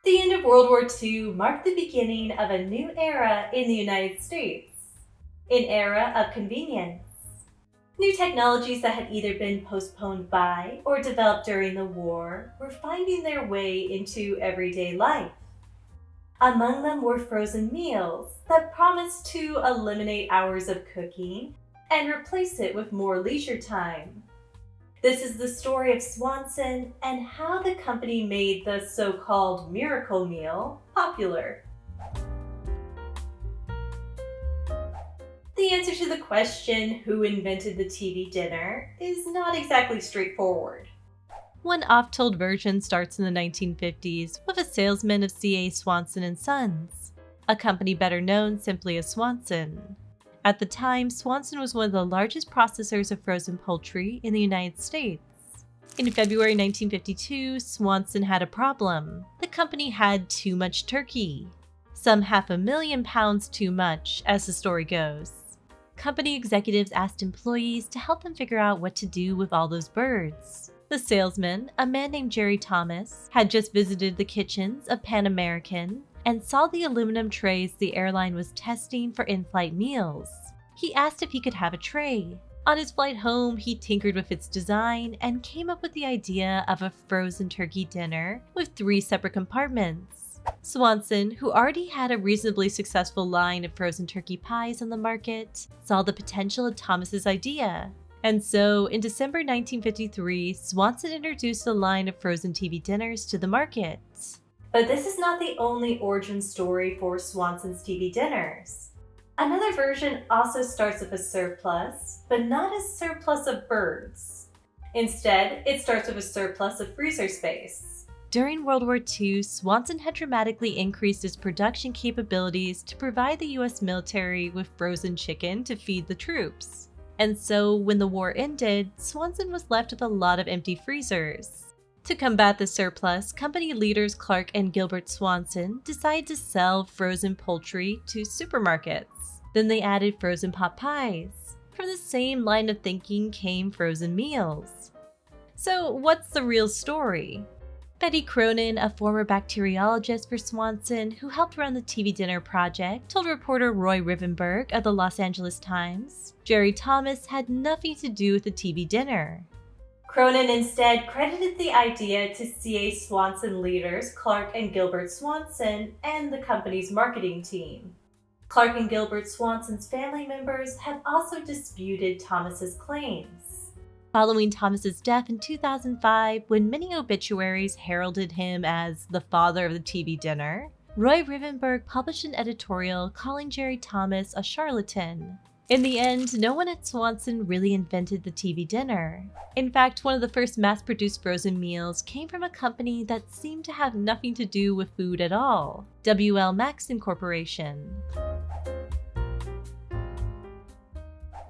The end of World War II marked the beginning of a new era in the United States, an era of convenience. New technologies that had either been postponed by or developed during the war were finding their way into everyday life. Among them were frozen meals that promised to eliminate hours of cooking and replace it with more leisure time. This is the story of Swanson and how the company made the so-called miracle meal popular. The answer to the question, who invented the TV dinner, is not exactly straightforward. One oft-told version starts in the 1950s with a salesman of C.A. Swanson Sons, a company better known simply as Swanson. At the time, Swanson was one of the largest processors of frozen poultry in the United States. In February 1952, Swanson had a problem. The company had too much turkey. Some 500,000 pounds too much, as the story goes. Company executives asked employees to help them figure out what to do with all those birds. The salesman, a man named Jerry Thomas, had just visited the kitchens of Pan American and saw the aluminum trays the airline was testing for in-flight meals. He asked if he could have a tray. On his flight home, he tinkered with its design and came up with the idea of a frozen turkey dinner with 3 separate compartments. Swanson, who already had a reasonably successful line of frozen turkey pies on the market, saw the potential of Thomas's idea. And so, in December 1953, Swanson introduced a line of frozen TV dinners to the market. But this is not the only origin story for Swanson's TV dinners. Another version also starts with a surplus, but not a surplus of birds. Instead, it starts with a surplus of freezer space. During World War II, Swanson had dramatically increased its production capabilities to provide the US military with frozen chicken to feed the troops. And so, when the war ended, Swanson was left with a lot of empty freezers. To combat the surplus, company leaders Clark and Gilbert Swanson decided to sell frozen poultry to supermarkets. Then they added frozen pot pies. From the same line of thinking came frozen meals. So what's the real story? Betty Cronin, a former bacteriologist for Swanson who helped run the TV dinner project, told reporter Roy Rivenberg of the Los Angeles Times, Jerry Thomas had nothing to do with the TV dinner. Cronin instead credited the idea to C.A. Swanson leaders Clark and Gilbert Swanson and the company's marketing team. Clark and Gilbert Swanson's family members have also disputed Thomas's claims. Following Thomas's death in 2005, when many obituaries heralded him as the father of the TV dinner, Roy Rivenberg published an editorial calling Jerry Thomas a charlatan. In the end, no one at Swanson really invented the TV dinner. In fact, one of the first mass-produced frozen meals came from a company that seemed to have nothing to do with food at all, W.L. Maxon Corporation.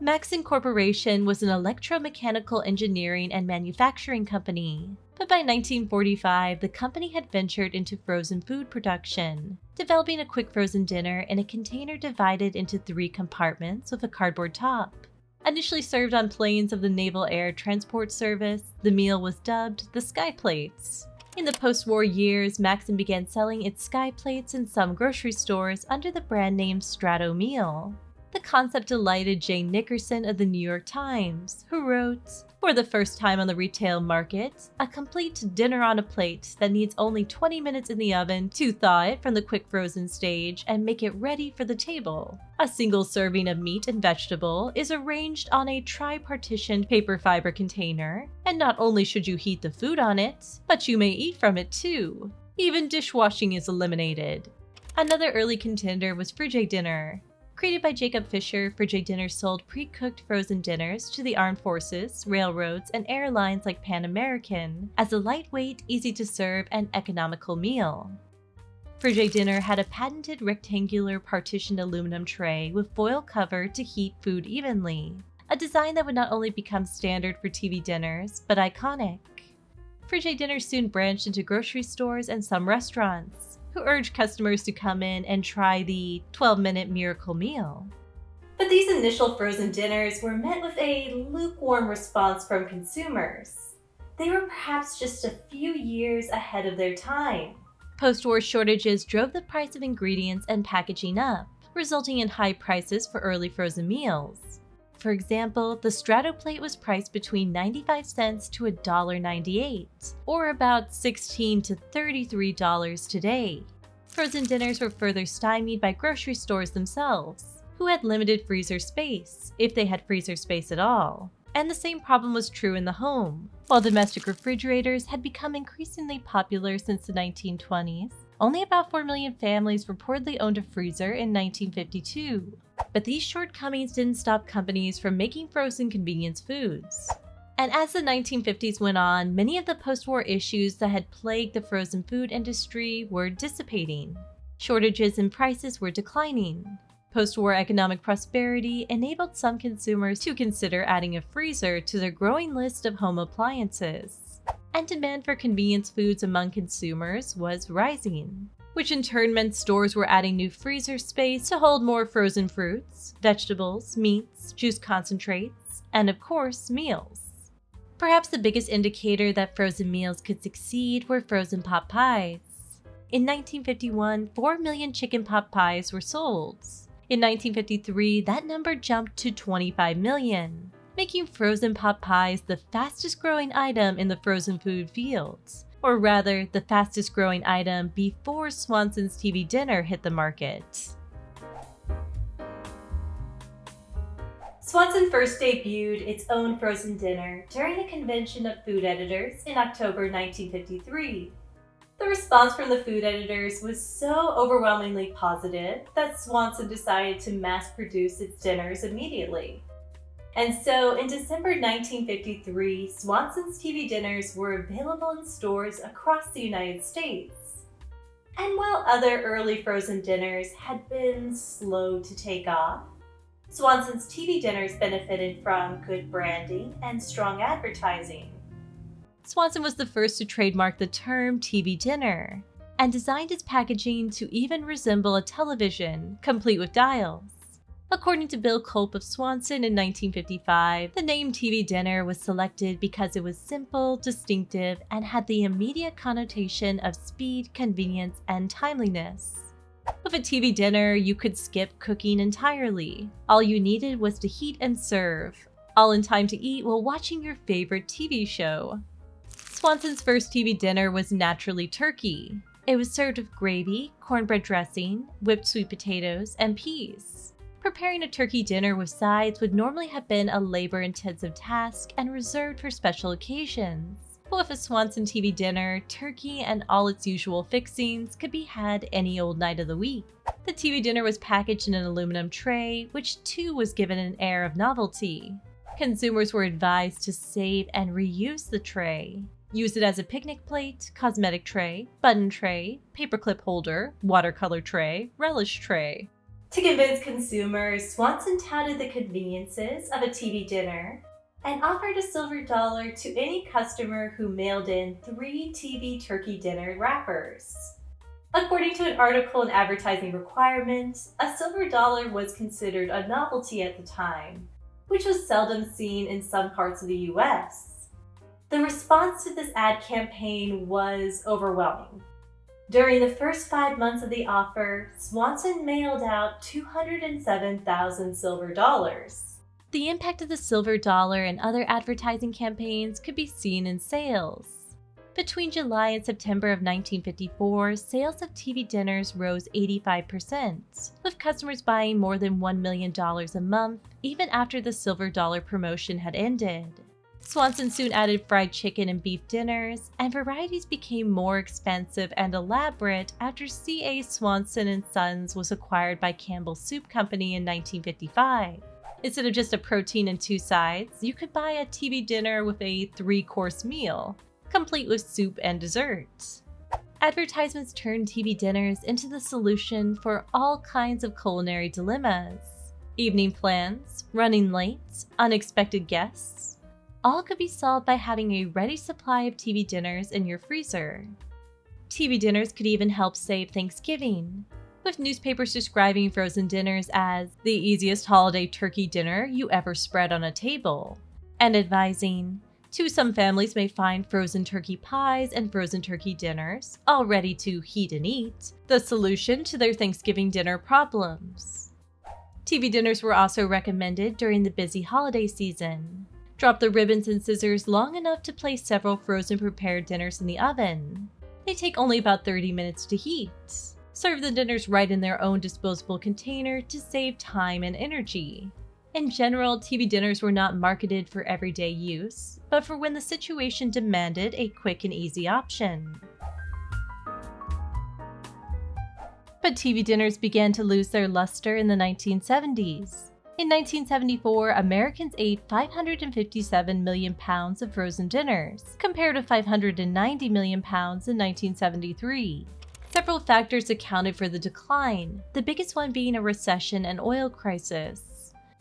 Maxon Corporation was an electromechanical engineering and manufacturing company. But by 1945, the company had ventured into frozen food production, developing a quick frozen dinner in a container divided into 3 compartments with a cardboard top. Initially served on planes of the Naval Air Transport Service, the meal was dubbed the Sky Plates. In the post-war years, Maxon began selling its Sky Plates in some grocery stores under the brand name Strato Meal. The concept delighted Jane Nickerson of the New York Times, who wrote, "For the first time on the retail market, a complete dinner on a plate that needs only 20 minutes in the oven to thaw it from the quick frozen stage and make it ready for the table. A single serving of meat and vegetable is arranged on a tri-partitioned paper fiber container, and not only should you heat the food on it, but you may eat from it too. Even dishwashing is eliminated." Another early contender was Frigi-Dinner. Created by Jacob Fisher, Frigi-Dinner sold pre-cooked frozen dinners to the armed forces, railroads, and airlines like Pan American as a lightweight, easy-to-serve, and economical meal. Frigi-Dinner had a patented rectangular partitioned aluminum tray with foil cover to heat food evenly, a design that would not only become standard for TV dinners, but iconic. Frigi-Dinner soon branched into grocery stores and some restaurants, who urged customers to come in and try the 12-minute miracle meal. But these initial frozen dinners were met with a lukewarm response from consumers. They were perhaps just a few years ahead of their time. Post-war shortages drove the price of ingredients and packaging up, resulting in high prices for early frozen meals. For example, the Strato plate was priced between 95 cents to $1.98, or about $16 to $33 today. Frozen dinners were further stymied by grocery stores themselves, who had limited freezer space, if they had freezer space at all. And the same problem was true in the home. While domestic refrigerators had become increasingly popular since the 1920s, only about 4 million families reportedly owned a freezer in 1952. But these shortcomings didn't stop companies from making frozen convenience foods. And as the 1950s went on, many of the post-war issues that had plagued the frozen food industry were dissipating. Shortages and prices were declining. Post-war economic prosperity enabled some consumers to consider adding a freezer to their growing list of home appliances. And demand for convenience foods among consumers was rising, which in turn meant stores were adding new freezer space to hold more frozen fruits, vegetables, meats, juice concentrates, and of course, meals. Perhaps the biggest indicator that frozen meals could succeed were frozen pot pies. In 1951, 4 million chicken pot pies were sold. In 1953, that number jumped to 25 million, making frozen pot pies the fastest growing item in the frozen food field, or rather, the fastest growing item before Swanson's TV dinner hit the market. Swanson first debuted its own frozen dinner during a convention of food editors in October 1953. The response from the food editors was so overwhelmingly positive that Swanson decided to mass produce its dinners immediately. And so, in December 1953, Swanson's TV dinners were available in stores across the United States. And while other early frozen dinners had been slow to take off, Swanson's TV dinners benefited from good branding and strong advertising. Swanson was the first to trademark the term TV dinner, and designed its packaging to even resemble a television, complete with dials. According to Bill Culp of Swanson in 1955, the name TV dinner was selected because it was simple, distinctive, and had the immediate connotation of speed, convenience, and timeliness. With a TV dinner, you could skip cooking entirely. All you needed was to heat and serve, all in time to eat while watching your favorite TV show. Swanson's first TV dinner was naturally turkey. It was served with gravy, cornbread dressing, whipped sweet potatoes, and peas. Preparing a turkey dinner with sides would normally have been a labor-intensive task and reserved for special occasions. But with a Swanson TV dinner, turkey and all its usual fixings could be had any old night of the week. The TV dinner was packaged in an aluminum tray, which too was given an air of novelty. Consumers were advised to save and reuse the tray. Use it as a picnic plate, cosmetic tray, button tray, paperclip holder, watercolor tray, relish tray. To convince consumers, Swanson touted the conveniences of a TV dinner and offered a silver dollar to any customer who mailed in 3 TV turkey dinner wrappers. According to an article in Advertising Requirements, a silver dollar was considered a novelty at the time, which was seldom seen in some parts of the US. The response to this ad campaign was overwhelming. During the first 5 months of the offer, Swanson mailed out 207,000 silver dollars. The impact of the silver dollar and other advertising campaigns could be seen in sales. Between July and September of 1954, sales of TV dinners rose 85%, with customers buying more than $1 million a month, even after the silver dollar promotion had ended. Swanson soon added fried chicken and beef dinners, and varieties became more expensive and elaborate after C.A. Swanson Sons was acquired by Campbell's Soup Company in 1955. Instead of just a protein and 2 sides, you could buy a TV dinner with a 3-course meal, complete with soup and dessert. Advertisements turned TV dinners into the solution for all kinds of culinary dilemmas. Evening plans, running late, unexpected guests, all could be solved by having a ready supply of TV dinners in your freezer. TV dinners could even help save Thanksgiving, with newspapers describing frozen dinners as the easiest holiday turkey dinner you ever spread on a table, and advising, To some families may find frozen turkey pies and frozen turkey dinners, all ready to heat and eat, the solution to their Thanksgiving dinner problems. TV dinners were also recommended during the busy holiday season. Drop the ribbons and scissors long enough to place several frozen prepared dinners in the oven. They take only about 30 minutes to heat. Serve the dinners right in their own disposable container to save time and energy. In general, TV dinners were not marketed for everyday use, but for when the situation demanded a quick and easy option. But TV dinners began to lose their luster in the 1970s. In 1974, Americans ate 557 million pounds of frozen dinners, compared to 590 million pounds in 1973. Several factors accounted for the decline, the biggest one being a recession and oil crisis.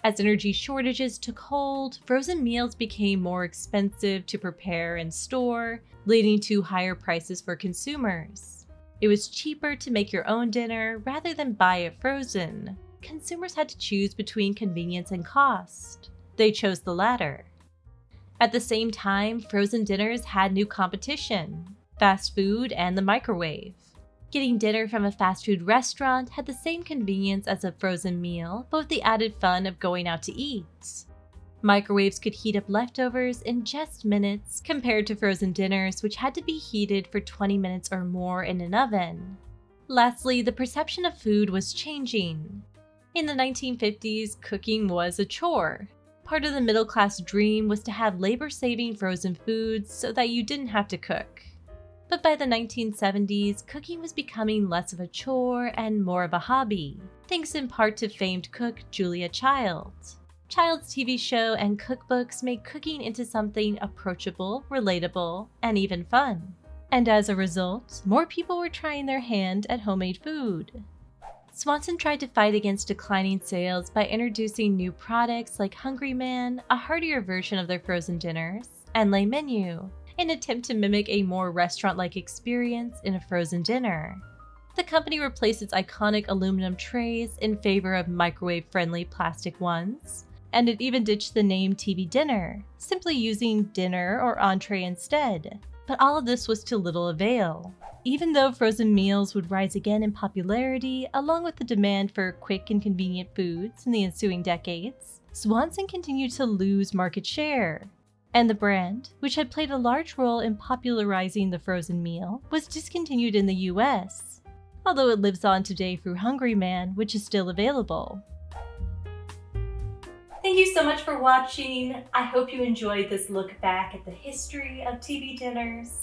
As energy shortages took hold, frozen meals became more expensive to prepare and store, leading to higher prices for consumers. It was cheaper to make your own dinner rather than buy it frozen. Consumers had to choose between convenience and cost. They chose the latter. At the same time, frozen dinners had new competition: fast food and the microwave. Getting dinner from a fast food restaurant had the same convenience as a frozen meal, but with the added fun of going out to eat. Microwaves could heat up leftovers in just minutes, compared to frozen dinners, which had to be heated for 20 minutes or more in an oven. Lastly, the perception of food was changing. In the 1950s, cooking was a chore. Part of the middle-class dream was to have labor-saving frozen foods so that you didn't have to cook. But by the 1970s, cooking was becoming less of a chore and more of a hobby, thanks in part to famed cook Julia Child. Child's TV show and cookbooks made cooking into something approachable, relatable, and even fun. And as a result, more people were trying their hand at homemade food. Swanson tried to fight against declining sales by introducing new products like Hungry Man, a heartier version of their frozen dinners, and Le Menu, an attempt to mimic a more restaurant-like experience in a frozen dinner. The company replaced its iconic aluminum trays in favor of microwave-friendly plastic ones, and it even ditched the name TV dinner, simply using dinner or entree instead. But all of this was to little avail. Even though frozen meals would rise again in popularity, along with the demand for quick and convenient foods in the ensuing decades, Swanson continued to lose market share. And the brand, which had played a large role in popularizing the frozen meal, was discontinued in the US, although it lives on today through Hungry Man, which is still available. Thank you so much for watching. I hope you enjoyed this look back at the history of TV dinners.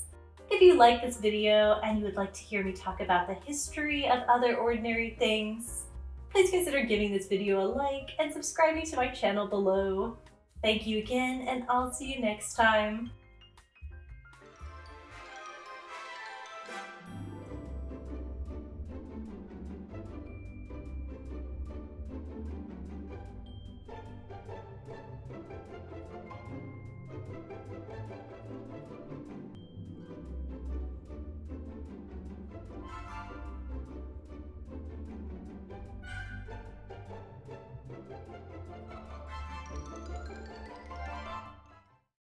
If you like this video and you would like to hear me talk about the history of other ordinary things, please consider giving this video a like and subscribing to my channel below. Thank you again, and I'll see you next time.